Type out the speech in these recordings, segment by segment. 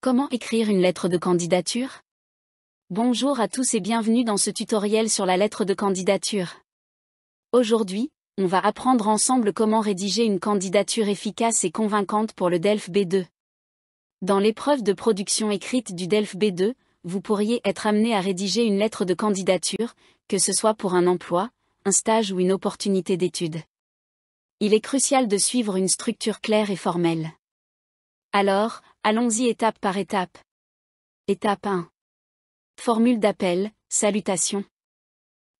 Comment écrire une lettre de candidature? Bonjour à tous et bienvenue dans ce tutoriel sur la lettre de candidature. Aujourd'hui, on va apprendre ensemble comment rédiger une candidature efficace et convaincante pour le DELF B2. Dans l'épreuve de production écrite du DELF B2, vous pourriez être amené à rédiger une lettre de candidature, que ce soit pour un emploi, un stage ou une opportunité d'études. Il est crucial de suivre une structure claire et formelle. Alors, allons-y étape par étape. Étape 1. Formule d'appel, salutation.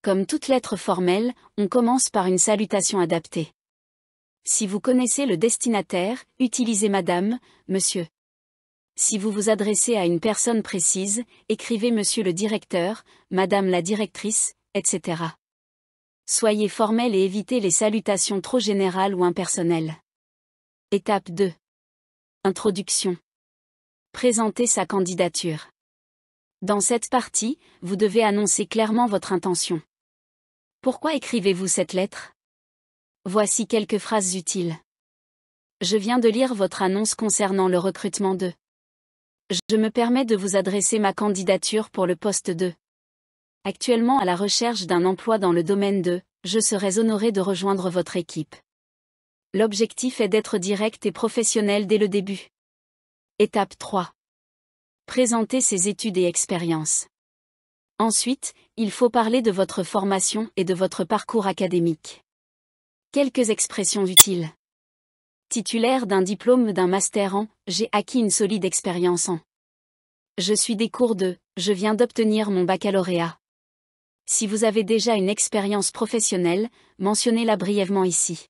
Comme toute lettre formelle, on commence par une salutation adaptée. Si vous connaissez le destinataire, utilisez Madame, Monsieur. Si vous vous adressez à une personne précise, écrivez Monsieur le directeur, Madame la directrice, etc. Soyez formel et évitez les salutations trop générales ou impersonnelles. Étape 2. Introduction. Présentez sa candidature. Dans cette partie, vous devez annoncer clairement votre intention. Pourquoi écrivez-vous cette lettre? Voici quelques phrases utiles. Je viens de lire votre annonce concernant le recrutement de. Je me permets de vous adresser ma candidature pour le poste de. Actuellement à la recherche d'un emploi dans le domaine de, je serais honoré de rejoindre votre équipe. L'objectif est d'être direct et professionnel dès le début. Étape 3. Présenter ses études et expériences. Ensuite, il faut parler de votre formation et de votre parcours académique. Quelques expressions utiles. Titulaire d'un diplôme d'un master en, j'ai acquis une solide expérience en. Je suis des cours de, je viens d'obtenir mon baccalauréat. Si vous avez déjà une expérience professionnelle, mentionnez-la brièvement ici.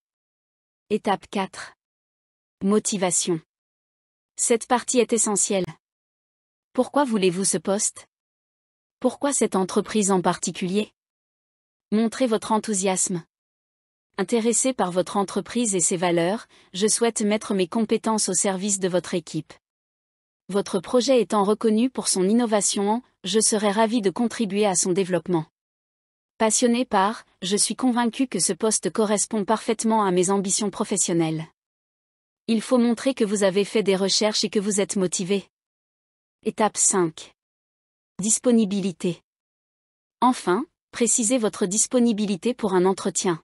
Étape 4. Motivation. Cette partie est essentielle. Pourquoi voulez-vous ce poste? Pourquoi cette entreprise en particulier? Montrez votre enthousiasme. Intéressé par votre entreprise et ses valeurs, je souhaite mettre mes compétences au service de votre équipe. Votre projet étant reconnu pour son innovation, je serai ravi de contribuer à son développement. Passionné par, je suis convaincu que ce poste correspond parfaitement à mes ambitions professionnelles. Il faut montrer que vous avez fait des recherches et que vous êtes motivé. Étape 5. Disponibilité. Enfin, précisez votre disponibilité pour un entretien.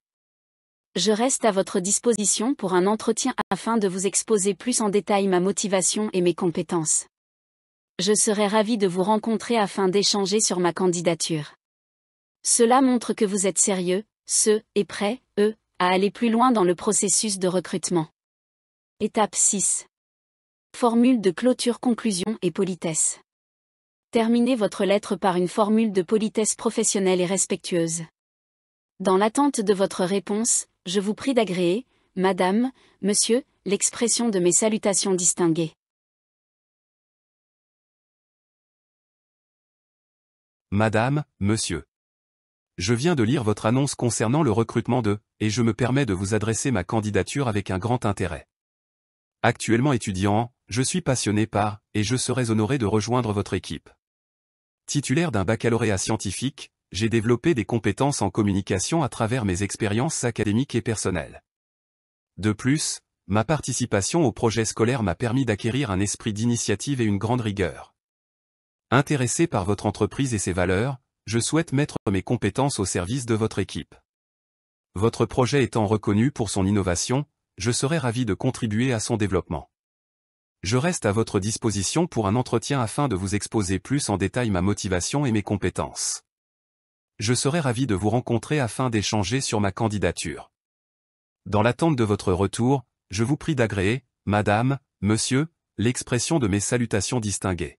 Je reste à votre disposition pour un entretien afin de vous exposer plus en détail ma motivation et mes compétences. Je serai ravi de vous rencontrer afin d'échanger sur ma candidature. Cela montre que vous êtes sérieux, et prêt, à aller plus loin dans le processus de recrutement. Étape 6. Formule de clôture, conclusion et politesse. Terminez votre lettre par une formule de politesse professionnelle et respectueuse. Dans l'attente de votre réponse, je vous prie d'agréer, Madame, Monsieur, l'expression de mes salutations distinguées. Madame, Monsieur. Je viens de lire votre annonce concernant le recrutement de, et je me permets de vous adresser ma candidature avec un grand intérêt. Actuellement étudiant, je suis passionné par, et je serais honoré de rejoindre votre équipe. Titulaire d'un baccalauréat scientifique, j'ai développé des compétences en communication à travers mes expériences académiques et personnelles. De plus, ma participation au projet scolaire m'a permis d'acquérir un esprit d'initiative et une grande rigueur. Intéressé par votre entreprise et ses valeurs, je souhaite mettre mes compétences au service de votre équipe. Votre projet étant reconnu pour son innovation, je serai ravi de contribuer à son développement. Je reste à votre disposition pour un entretien afin de vous exposer plus en détail ma motivation et mes compétences. Je serai ravi de vous rencontrer afin d'échanger sur ma candidature. Dans l'attente de votre retour, je vous prie d'agréer, Madame, Monsieur, l'expression de mes salutations distinguées.